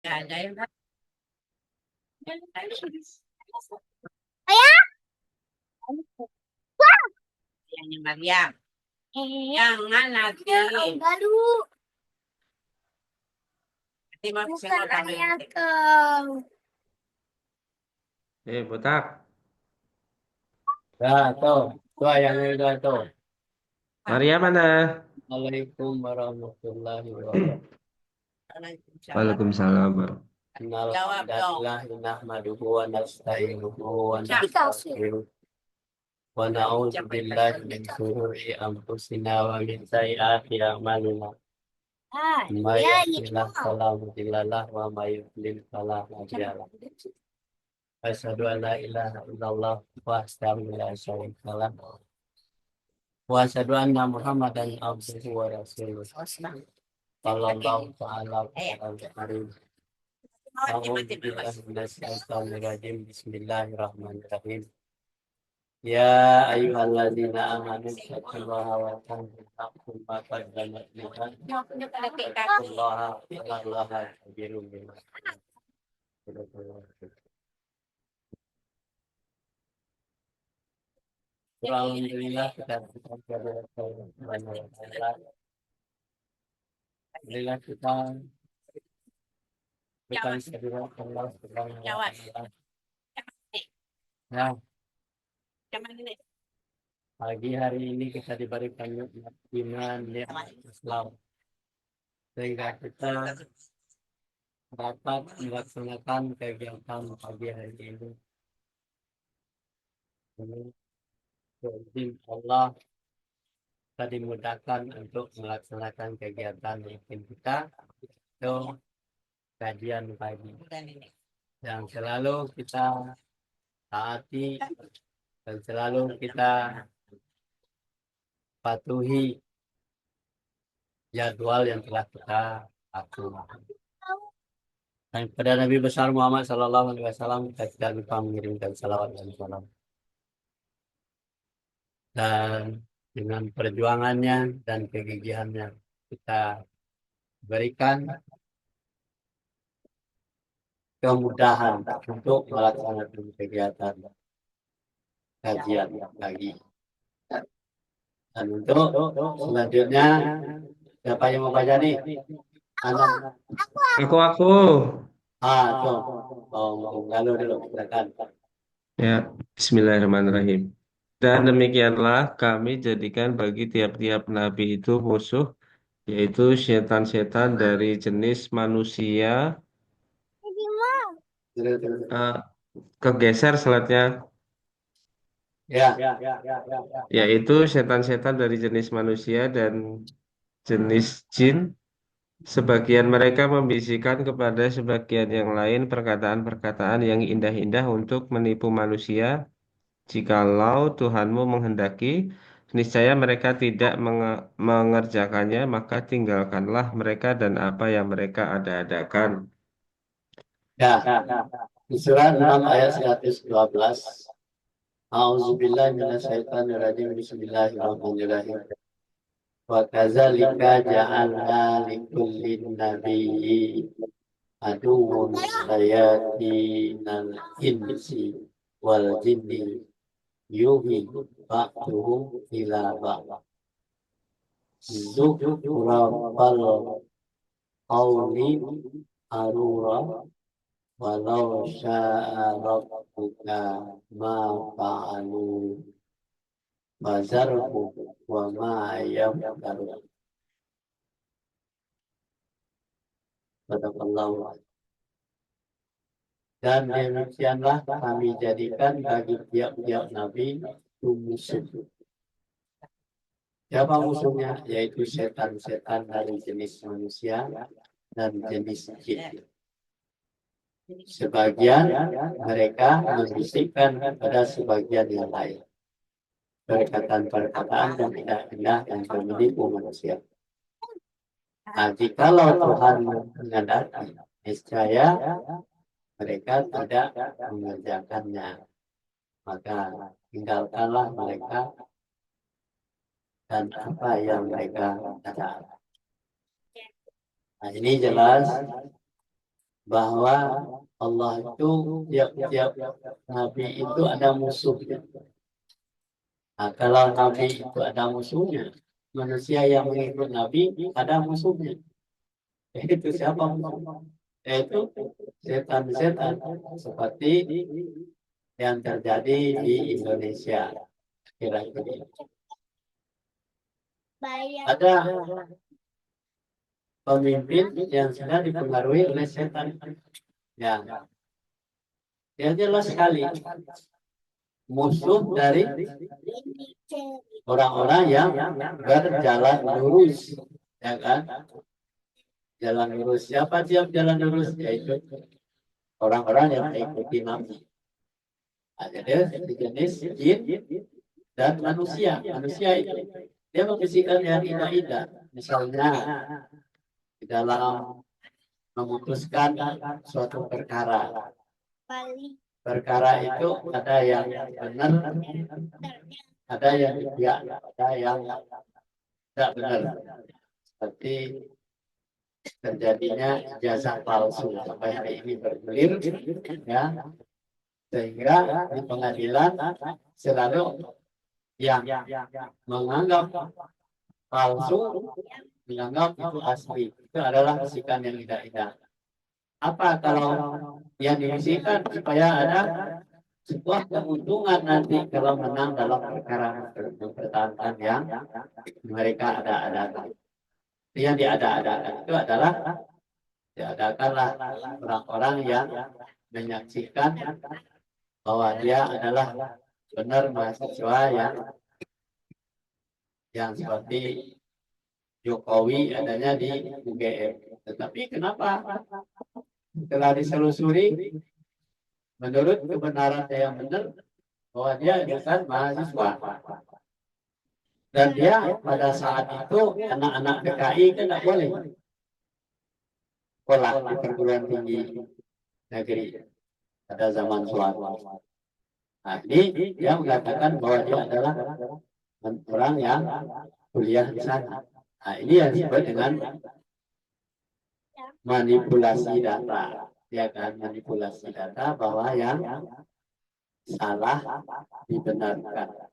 Ya, ada yang Ayah, yang Maryam. Jangan nanti. baru Nanti mau bukan sama ayah kau. Botak. Dah, tuh. Tuh ayamnya udah tuh. Maria mana? Assalamualaikum warahmatullahi wabarakatuh. Waalaikumsalam. Jawab dong. Innalillahi nahmaduhu wa nasta'inuhu wa Dikasih. nastaghfiruh wa na'udzu billahi min shururi anfusina wa min sayyiati a'malina. May Ya, yahdihillahu fala mudilla lahu wa may yudlil fala hadiya lahu. Asyhadu an la ilaha illallah wa astaghfiru la syarika lahu. Wa asyhadu anna Muhammadan abduhu wa rasuluh. Sallallahu ta'ala alaihi. Bismillahirrahmanirrahim. Ya ayyuhalladzina amanu taqullaha wa tanzur ma qaddamat lighad. Taqullaha innallaha khabirun bima ta'malun. Alhamdulillah kita kepada Allah. Alhamdulillah kita bukan kedua Allah Subhanahu wa taala. Nah, pagi hari ini kita diberikan nikmat iman, nikmat Islam, sehingga kita dapat melaksanakan kegiatan pagi hari ini. Izin Allah kita dimudahkan untuk melaksanakan kegiatan rutin kita itu kajian pagi yang selalu kita taati dan selalu kita patuhi jadwal yang telah kita atur. Dan kepada Nabi besar Muhammad Sallallahu Alaihi Wasallam kita tidak lupa mengirimkan salawat dan salam. Dan dengan perjuangannya dan kegigihannya kita berikan kemudahan untuk melaksanakan kegiatan kajian lagi. Dan untuk selanjutnya siapa yang mau baca nih? Anak. Aku. Tuh. Lalu dulu silakan. Ya, Bismillahirrahmanirrahim. Dan demikianlah kami jadikan bagi tiap-tiap nabi itu musuh, yaitu setan-setan dari jenis manusia. Eh, Kegeser slide-nya, Ya. yaitu setan-setan dari jenis manusia dan jenis jin. Sebagian mereka membisikkan kepada sebagian yang lain perkataan-perkataan yang indah-indah untuk menipu manusia. Jikalau Tuhanmu menghendaki, niscaya mereka tidak mengerjakannya, maka tinggalkanlah mereka dan apa yang mereka ada-adakan. Ya. Di surat 6 ayat 112. A'udzubillahi minasyaitonirrajim. Bismillahirrahmanirrahim. Wa kadzalika ja'alna likulli nabiyyin aduwwun syayatinal insi wal jinni yuhi ba'duhum ila ba'd. Zukhrafal qawli arura walau sya'a rabbuka ma fa'alu bazarhum wa ma yaftarun. Barakallahu. Dan demikianlah kami jadikan bagi tiap-tiap nabi itu musuh. Siapa musuhnya? Yaitu setan-setan dari jenis manusia dan jenis jin. Sebagian mereka membisikkan kepada sebagian yang lain perkataan-perkataan yang indah-indah yang menipu manusia. Nah, jikalau Tuhan menghendaki, niscaya mereka tidak mengerjakannya, maka tinggalkanlah mereka dan apa yang mereka katakan. Nah, ini jelas bahwa Allah itu tiap-tiap nabi itu ada musuhnya. Nah, kalau nabi itu ada musuhnya, manusia yang mengikut nabi ada musuhnya. Itu siapa musuhnya? Yaitu setan-setan seperti yang terjadi di Indonesia kira-kira ini. Bayar. Ada pemimpin yang sudah dipengaruhi oleh setan. Ya, dia jelas sekali musuh dari orang-orang yang berjalan lurus, ya kan? Jalan lurus. Siapa tiap jalan lurus? Yaitu orang-orang yang mengikuti Nabi. Ada jenis jin dan manusia. Manusia itu dia membisikkan yang indah-indah. Misalnya di dalam memutuskan suatu perkara. Perkara itu ada yang benar, ada yang tidak, ada yang tidak benar. Seperti terjadinya ijazah palsu sampai hari ini bergulir, ya, sehingga di pengadilan selalu yang menganggap palsu menganggap itu asli. Itu adalah bisikan yang tidak. Apa kalau yang dibisikkan supaya ada sebuah keuntungan nanti kalau menang dalam perkara mempertahankan yang mereka ada-adakan. Yang diada-adakan itu adalah diadakanlah orang-orang yang menyaksikan bahwa dia adalah benar mahasiswa yang seperti Jokowi adanya di UGM. Tetapi kenapa setelah diselusuri menurut kebenaran yang benar bahwa dia bukan mahasiswa, dan dia pada saat itu anak-anak PKI kan tidak boleh sekolah di perguruan tinggi negeri pada zaman Soeharto. Nah, ini dia mengatakan bahwa dia adalah orang yang kuliah di sana. Nah, ini yang disebut dengan manipulasi data, ya kan? Manipulasi data bahwa yang salah dibenarkan.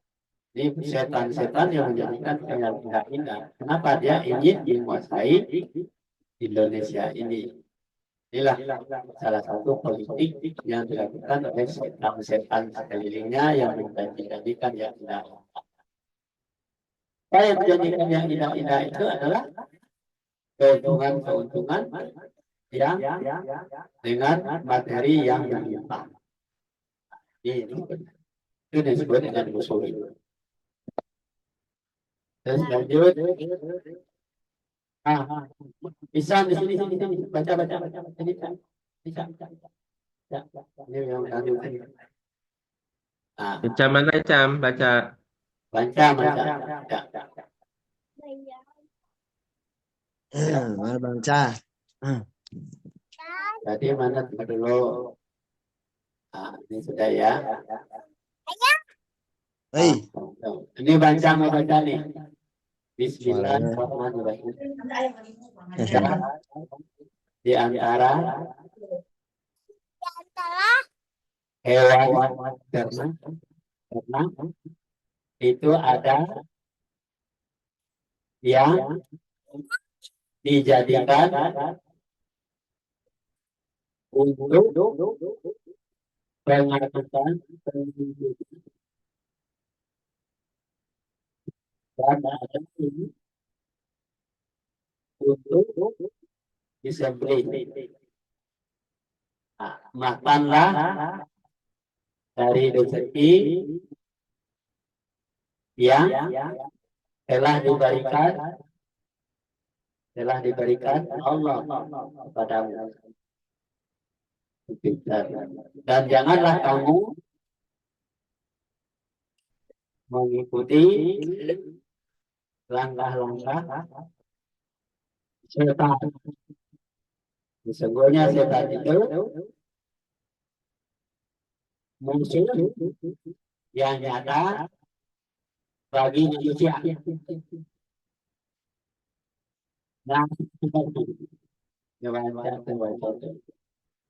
Ini setan-setan yang menjadikan yang indah-indah. Kenapa dia ingin menguasai Indonesia ini? Inilah salah satu politik yang dilakukan oleh setan-setan sekelilingnya yang menjadikan yang indah. Apa yang menjadikan yang indah-indah itu adalah keuntungan yang dengan materi yang berlimpah. Itu disebut dengan musuh itu. Terus lanjut. Bisa di sini baca. Bisa. Ini yang lanjut. Baca mana, Cam? Baca. Baca. Mana baca? Tadi mana dulu? Ini sudah ya. Hei, Ini baca mau baca nih. Bismillahirrahmanirrahim. Di antara hewan ternak itu ada yang dijadikan untuk pengangkutan dan ada ini untuk disembelih. Makanlah dari rezeki yang telah diberikan Allah kepadamu. Dan janganlah kamu mengikuti langkah-langkah setan. Sesungguhnya setan itu musuh yang nyata bagi manusia. Nah,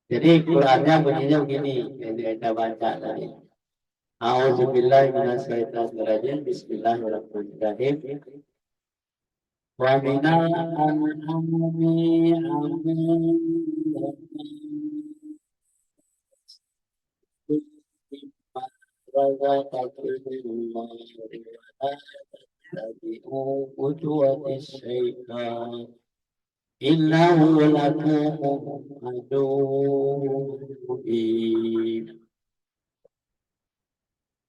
Jadi Qurannya bunyinya begini, yang kita baca tadi. A'udzubillahi minasyaitonirrajim. Bismillahirrahmanirrahim. Wa minal an'ami Innahu lakum aduwwin.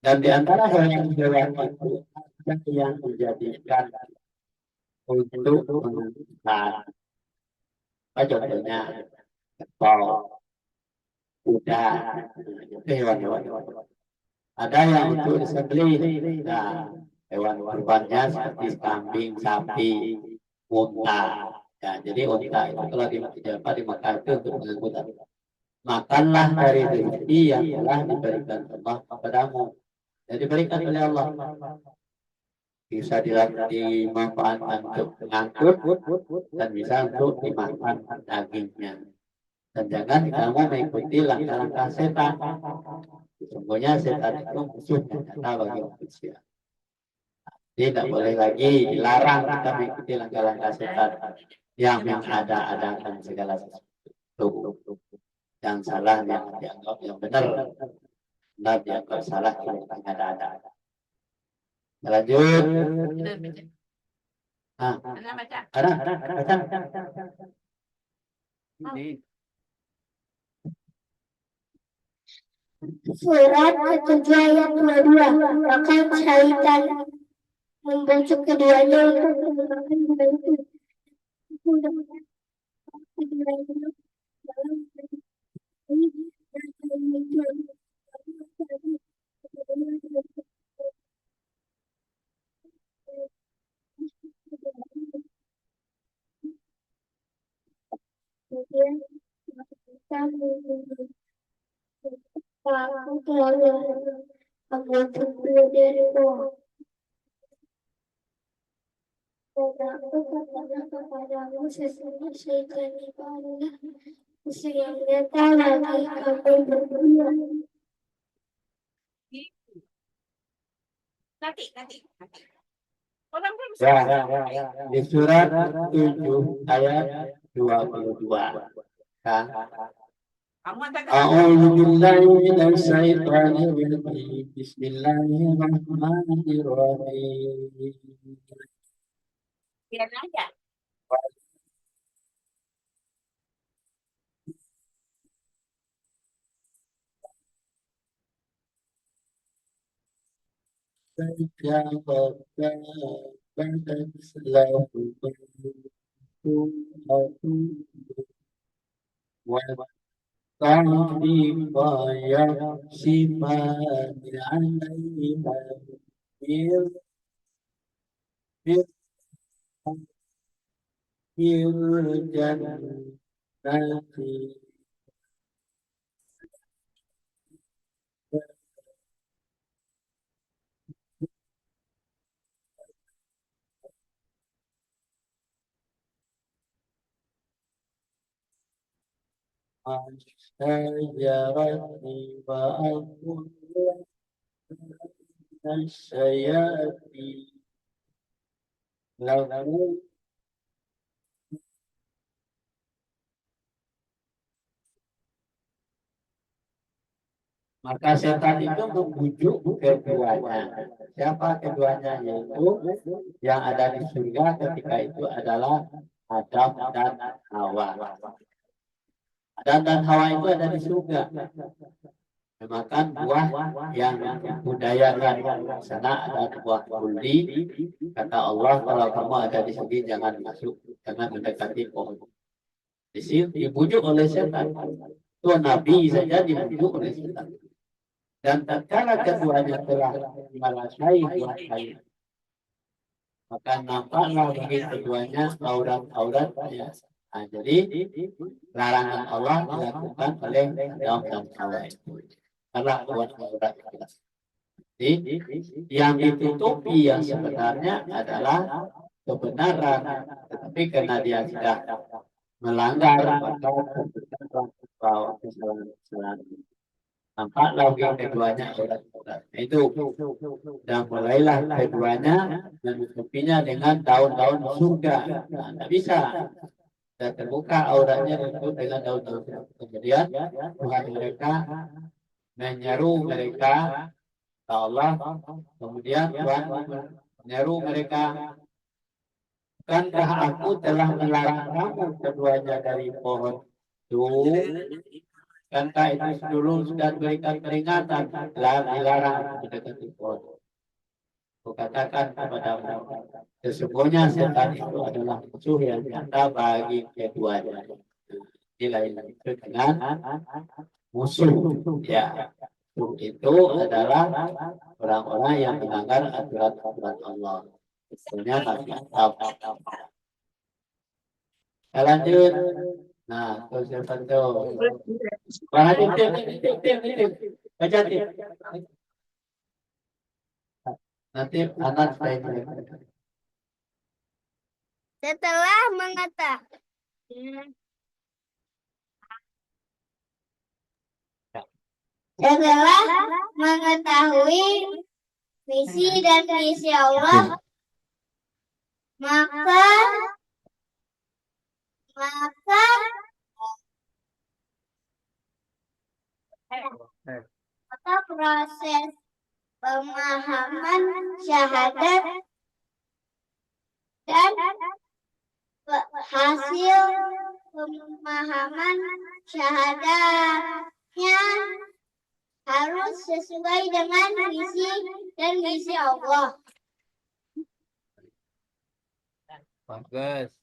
Dan di antara hewan-hewan itu ada yang dijadikan untuk menentukan. Contohnya kepol, kuda, itu hewan-hewan. Ada yang untuk disembelih. Nah, hewan kurbannya seperti kambing, sapi, unta. Ya, jadi unta itu kalau di Makkah itu untuk mengangkut. Makanlah dari rezeki yang telah diberikan Allah kepadamu. Jadi diberikan oleh Allah. Bisa dimanfaatkan untuk mengangkut dan bisa untuk dimakan dagingnya. Dan jangan kamu mengikuti langkah-langkah setan. Sesungguhnya setan itu musuhnya nyata bagi manusia. Tidak boleh lagi dilarang kita mengikuti langkah-langkah setan yang ada-adakan segala sesuatu. Yang salah yang dianggap yang benar, benar dianggap salah yang ada-ada. Lanjut. Nah, baca. ada. Surat ke-7 ayat 22. Maka syaitan membujuk keduanya untuk melakukan membantu keduanya dalam kemudian kita aku telah mengambil dirimu. Dan aku katakan kepadamu sesungguhnya syaitan itu adalah musuh yang nyata bagi kamu berdua. Nanti. Orang belum Ya, di surat 7 ayat 22. Kan? Kamu ada A'udzu billahi minasy syaithanir rajim. Bismillahirrahmanirrahim. biar aja. Maka setan itu membujuk keduanya. Siapa keduanya? Yaitu yang ada di surga ketika itu adalah Adam dan Hawa. Adam dan Hawa itu ada di surga. Memakan buah yang dibudayakan. Di sana ada buah kuldi. Kata Allah, kalau kamu ada di sini jangan masuk, jangan mendekati pohon. Di sini dibujuk oleh setan. Tuhan Nabi saja dibujuk oleh setan. Dan tatkala keduanya telah merasai buah kayu, maka nampaklah bagi keduanya aurat-auratnya. Nah, jadi larangan Allah dilakukan oleh Adam dan Hawa itu karena aurat itu. Jadi yang ditutupi yang sebenarnya adalah kebenaran, tetapi karena dia sudah melanggar maka terbawa kesalahan-kesalahan. Nampak lagi keduanya aurat. Itu dan mulailah keduanya menutupinya dengan daun-daun surga. Nah, tidak bisa. Dan terbuka auratnya itu dengan daun-daun surga. Kemudian Tuhan mereka menyeru mereka ke Allah. Kemudian Tuhan menyeru mereka, bukankah aku telah melarang kamu keduanya dari pohon itu? Bukankah itu dulu sudah berikan peringatan dilarang mendekati pohon? Kukatakan kepadamu, sesungguhnya setan itu adalah musuh yang nyata bagi keduanya. Lain itu dengan musuh, ya. Musuh itu adalah orang-orang yang melanggar aturan-aturan Allah. Misalnya Nabi Adam. Kita lanjut. Nah, terus yang satu. Tip. Baca tip. Nanti anak saya. Setelah mengetahui misi dan misi Allah, maka proses pemahaman syahadat dan hasil pemahaman syahadatnya harus sesuai dengan visi dan misi Allah. Bagus.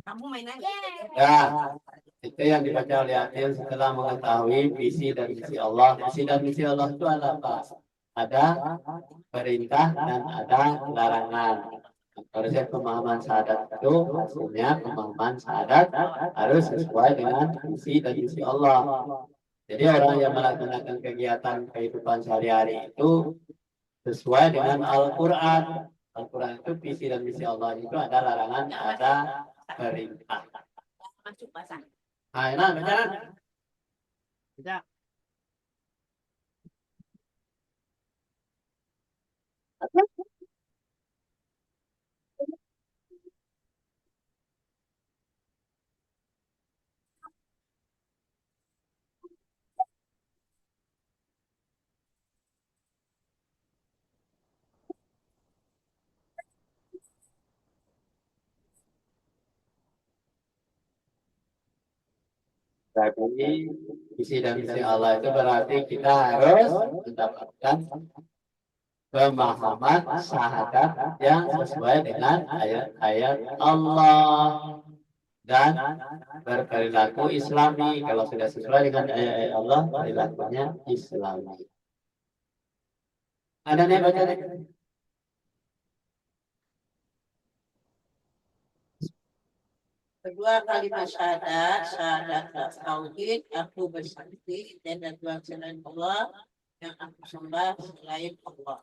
Kamu main aja. Ya, itu yang dibaca oleh Adil setelah mengetahui visi dan misi Allah. Visi dan misi Allah itu ada apa? Ada perintah dan ada larangan. Proses pemahaman syahadat itu hasilnya pemahaman syahadat harus sesuai dengan visi dan misi Allah. Jadi orang yang melaksanakan kegiatan kehidupan sehari-hari itu sesuai dengan Al-Quran. Al-Quran itu visi dan misi Allah itu ada larangan, ada perintah. Masuk pasang. Nah, enak, baca. Baca. Jadi visi dan misi Allah itu berarti kita harus mendapatkan pemahaman syahadat yang sesuai dengan ayat-ayat Allah dan berperilaku Islami. Kalau sudah sesuai dengan ayat-ayat Allah, perilakunya Islami. Ada nih baca nih. Kedua kalimat syahadat tauhid, aku bersaksi dan Tuhan selain Allah yang aku sembah selain Allah.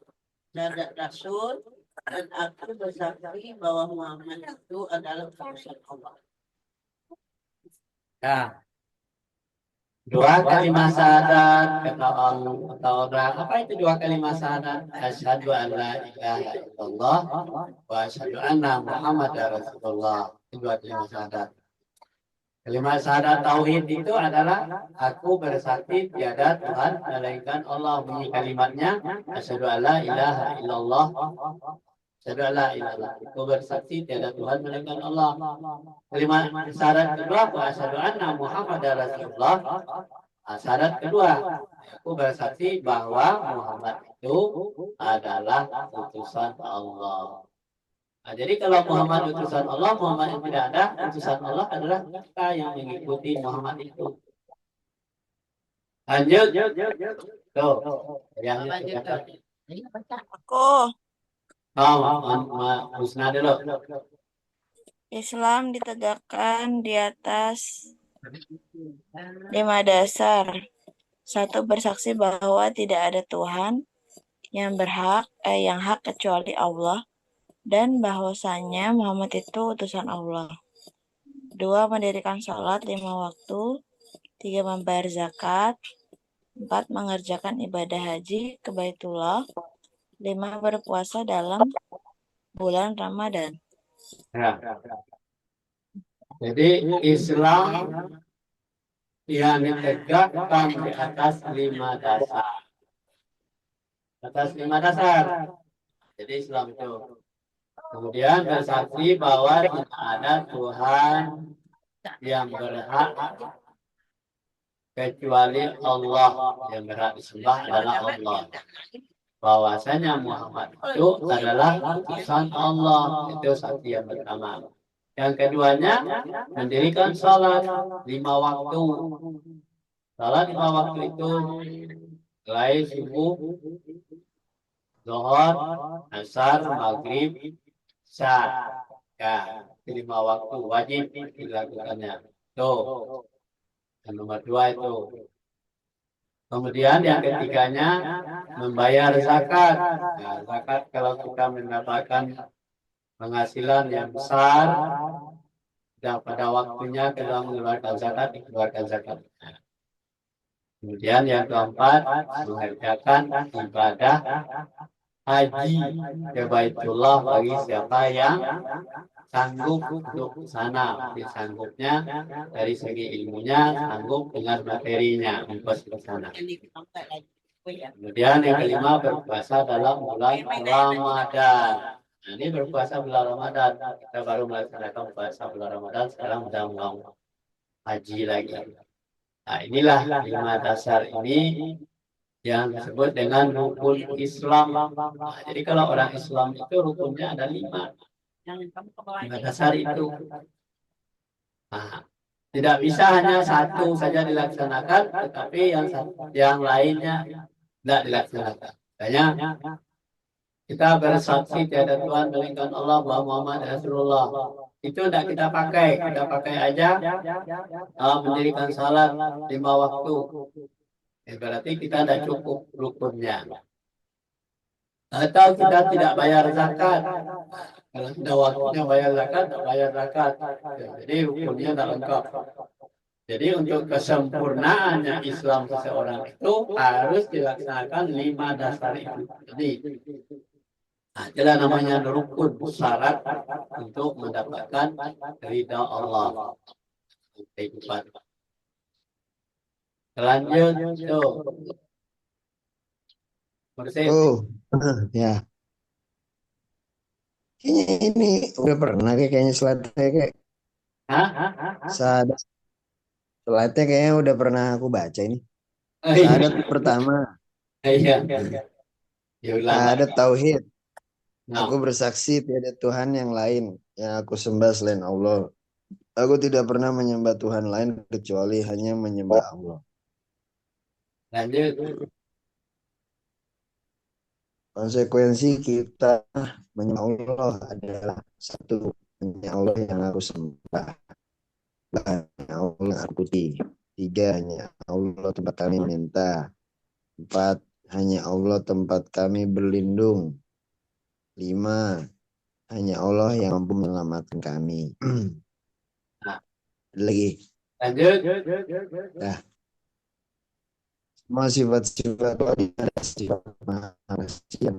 Syahadat Rasul dan aku bersaksi bahwa Muhammad itu adalah utusan Allah. Ya. Dua kalimat syahadat kata orang. Apa itu dua kalimat syahadat? Asyhadu an la ilaha illallah wa asyhadu anna Muhammadar Rasulullah. Dua kalimat syahadat. Kalimat syahadat tauhid itu adalah aku bersaksi tiada Tuhan melainkan Allah. Bunyi kalimatnya asyhadu an la ilaha illallah. Asyhadu an la ilaha illallah. Aku bersaksi tiada Tuhan melainkan Allah. Kalimat syahadat kedua asyhadu anna Muhammadar Rasulullah. Syahadat kedua, aku bersaksi bahwa Muhammad itu adalah utusan Allah. Nah, jadi kalau Muhammad utusan Allah, Muhammad yang tidak ada, utusan Allah adalah kita yang mengikuti Muhammad itu. Lanjut. Tuh, yang Aku Husna dulu. Islam ditegakkan di atas 5 dasar. 1. Bersaksi bahwa tidak ada Tuhan yang hak kecuali Allah, dan bahwasanya Muhammad itu utusan Allah. 2. Mendirikan sholat 5 waktu. 3. Membayar zakat. 4. Mengerjakan ibadah haji ke Baitullah. 5. Berpuasa dalam bulan Ramadan. Ya. Jadi Islam yang ditegakkan di atas 5 dasar. Atas 5 dasar. Jadi Islam itu. Kemudian bersaksi bahwa tidak ada Tuhan yang berhak kecuali Allah. Yang berhak disembah adalah Allah. Bahwasanya Muhammad itu adalah utusan Allah. Itu saksi yang pertama. Yang keduanya mendirikan salat 5 waktu. Salat 5 waktu itu mulai subuh, zuhur, asar, maghrib, isya. Ya, 5 waktu wajib dilakukannya. Tuh, yang nomor 2 itu. Kemudian yang ketiganya membayar zakat. Nah, zakat kalau kita mendapatkan penghasilan yang besar, dan pada waktunya kita mengeluarkan zakat, dikeluarkan zakat. Kemudian yang keempat, mengerjakan ibadah haji ke Baitullah bagi siapa yang sanggup untuk ke sana. Jadi sanggupnya dari segi ilmunya, sanggup dengan materinya untuk ke sana. Kemudian yang kelima, berpuasa dalam bulan Ramadan. Nah, ini berpuasa bulan Ramadan. Kita baru melaksanakan puasa bulan Ramadan, sekarang sudah mau haji lagi. Nah, inilah 5 dasar ini yang disebut dengan rukun Islam. Nah, jadi kalau orang Islam itu rukunnya ada 5. 5 dasar itu. Nah, tidak bisa hanya satu saja dilaksanakan, tetapi yang lainnya tidak dilaksanakan. Makanya kita bersaksi tiada Tuhan melainkan Allah bahwa Muhammad Rasulullah. Itu tidak kita pakai aja mendirikan salat 5 waktu. Berarti kita tidak cukup rukunnya. Atau kita tidak bayar zakat. Kalau sudah waktunya bayar zakat, tidak bayar zakat. Ya, jadi rukunnya tidak lengkap. Jadi untuk kesempurnaannya Islam seseorang itu harus dilaksanakan 5 dasar itu. Jadi itulah namanya rukun, syarat untuk mendapatkan ridha Allah. Kehidupan. Lanjut tuh. Bersih. Oh, ya. Kayaknya ini udah pernah kayaknya slide-nya kayak slide-nya kayaknya udah pernah aku baca ini. Syahadat pertama. Iya. Syahadat tauhid. Aku bersaksi tiada Tuhan yang lain yang aku sembah selain Allah. Aku tidak pernah menyembah Tuhan lain kecuali hanya menyembah Allah. Lanjut. Konsekuensi kita menyembah Allah adalah 1. Hanya Allah yang aku sembah. Hanya Allah yang aku puji. 3. Hanya Allah tempat kami minta. 4. Hanya Allah tempat kami berlindung. 5. Hanya Allah yang mampu menyelamatkan kami. Lagi. Lanjut. Nah. Semua sifat-sifat ada sifat manusia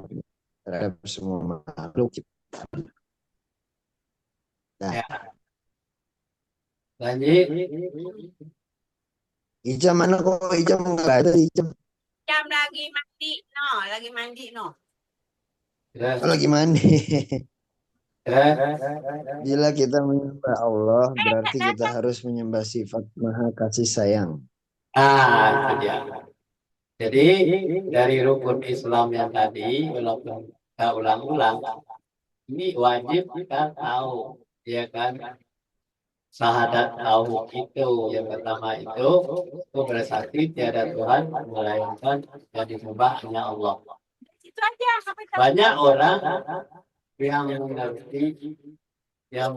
terhadap semua makhluk ciptaan. Nah. Ya. Lanjut. Ijam mana kok Ijam nggak ada Ijam? Ijam lagi mandi no. Lagi mandi. Bila kita menyembah Allah, berarti kita harus menyembah sifat Maha Kasih Sayang. Itu dia. Jadi dari rukun Islam yang tadi, walaupun kita ulang-ulang, ini wajib kita tahu, ya kan? Syahadat tauhid itu yang pertama itu bersaksi tiada Tuhan melainkan yang disembah hanya Allah. Banyak orang yang mengerti ya.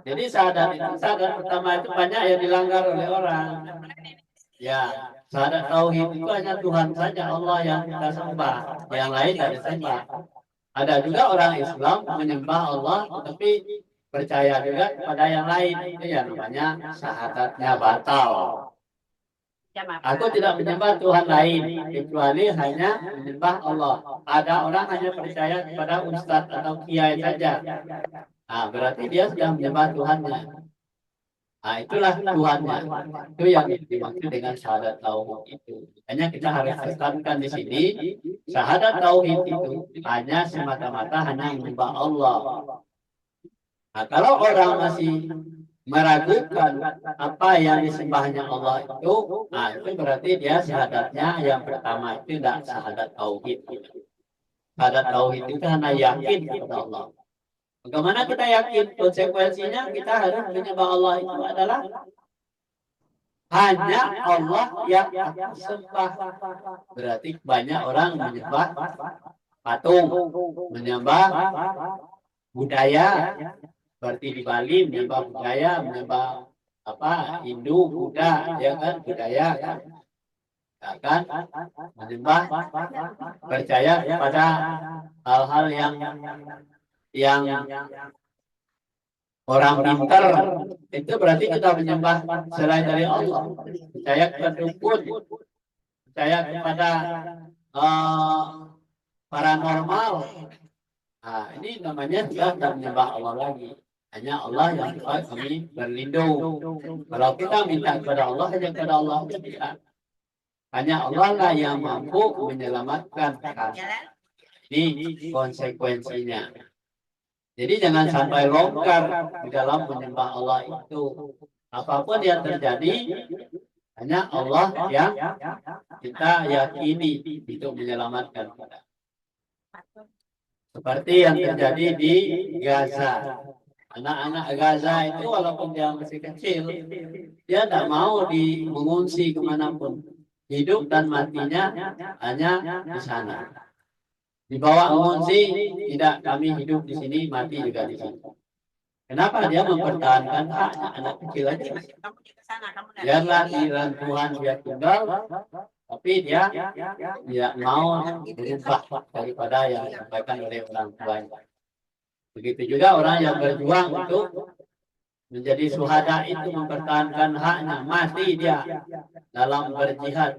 Jadi syahadat pertama itu banyak yang dilanggar oleh orang. Ya. Syahadat tauhid itu hanya Tuhan saja, Allah yang kita sembah, yang lain tidak disembah. Ada juga orang Islam menyembah Allah, tetapi percaya juga kepada yang lain. Itu yang namanya syahadatnya batal. Aku tidak menyembah Tuhan lain, kecuali hanya menyembah Allah. Ada orang hanya percaya kepada ustadz atau kiai saja. Nah, berarti dia sudah menyembah Tuhannya. Nah, itulah Tuhannya. Itu yang dimaksud dengan syahadat tauhid itu. Hanya kita harus tekankan di sini, syahadat tauhid itu hanya semata-mata hanya menyembah Allah. Nah, kalau orang masih meragukan apa yang disembahnya Allah itu, nah itu berarti dia syahadatnya yang pertama itu tidak syahadat tauhid. Syahadat tauhid itu hanya yakin kepada Allah. Bagaimana kita yakin? Konsekuensinya kita harus menyembah Allah itu adalah hanya Allah yang aku sembah. Berarti banyak orang menyembah patung, menyembah budaya. Seperti di Bali menyembah budaya, menyembah apa Hindu, Buddha, ya kan budaya kan, ya kan menyembah percaya pada hal-hal yang orang pintar, itu berarti kita menyembah selain dari Allah. Percaya kepada dukun, percaya kepada paranormal. Nah, ini namanya sudah tidak menyembah Allah lagi. Hanya Allah yang kami berlindung. Kalau kita minta kepada Allah, hanya kepada Allah tidak. Hanya Allah lah yang mampu menyelamatkan. Ini konsekuensinya. Jadi jangan sampai longgar di dalam menyembah Allah itu. Apapun yang terjadi, hanya Allah yang kita yakini untuk menyelamatkan kita. Seperti yang terjadi di Gaza. Anak-anak Gaza itu walaupun dia masih kecil, dia tidak mau mengungsi kemanapun. Hidup dan matinya hanya di sana. Dibawa mengungsi, tidak, kami hidup di sini, mati juga di sini. Kenapa dia mempertahankan haknya anak kecil aja? Biarlah di Tuhan dia tinggal, tapi dia tidak mau berubah daripada yang disampaikan oleh orang tuanya. Begitu juga orang yang berjuang untuk menjadi syuhada itu mempertahankan haknya, mati dia dalam berjihad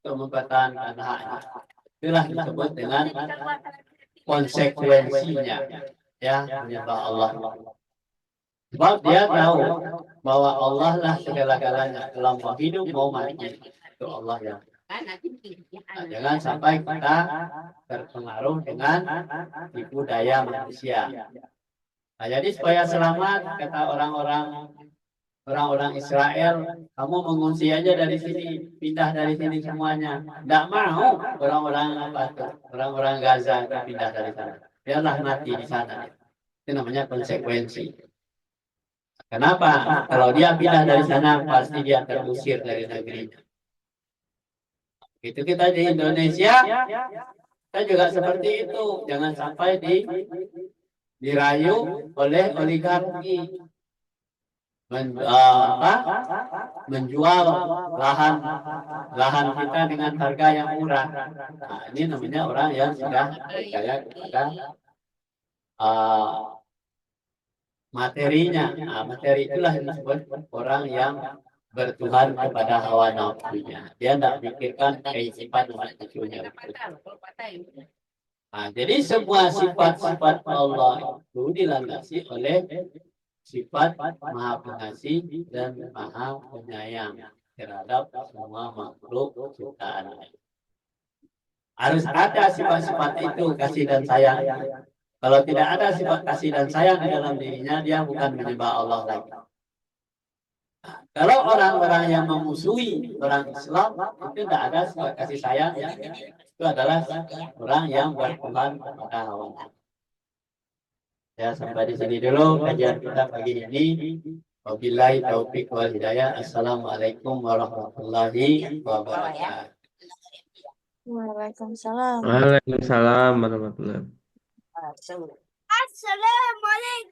untuk mempertahankan haknya. Itulah disebut dengan konsekuensinya, ya, menyembah Allah. Sebab dia tahu bahwa Allah lah segala-galanya, dalam mau hidup mau mati itu Allah yang. Nah, jangan sampai kita terpengaruh dengan tipu daya manusia. Nah, jadi supaya selamat, kata orang-orang Israel, kamu mengungsi aja dari sini, pindah dari sini semuanya. Tidak mau orang-orang Gaza pindah dari sana. Biarlah mati di sana. Itu namanya konsekuensi. Kenapa? Kalau dia pindah dari sana, pasti dia terusir dari negerinya. Itu kita di Indonesia, kita juga seperti itu. Jangan sampai dirayu oleh oligarki menjual lahan kita dengan harga yang murah. Nah, ini namanya orang yang sudah percaya kepada materinya. Nah, materi itulah yang disebut orang yang bertuhan kepada hawa nafsunya. Dia tidak pikirkan kehidupan anak cucunya. Nah, jadi semua sifat-sifat Allah itu dilandasi oleh sifat Maha Pengasih dan Maha Penyayang terhadap semua makhluk ciptaannya. Harus ada sifat-sifat itu, kasih dan sayang. Kalau tidak ada sifat kasih dan sayang di dalam dirinya, dia bukan menyembah Allah lagi. Kalau orang-orang yang memusuhi orang Islam itu tidak ada sifat kasih sayang, ya. Itu adalah orang yang berpegang kepada hawa nafsu. Ya, sampai di sini dulu kajian kita pagi ini. Wabillahi taufiq wal hidayah. Assalamualaikum warahmatullahi wabarakatuh. Waalaikumsalam. Waalaikumsalam warahmatullahi wabarakatuh. Assalamualaikum.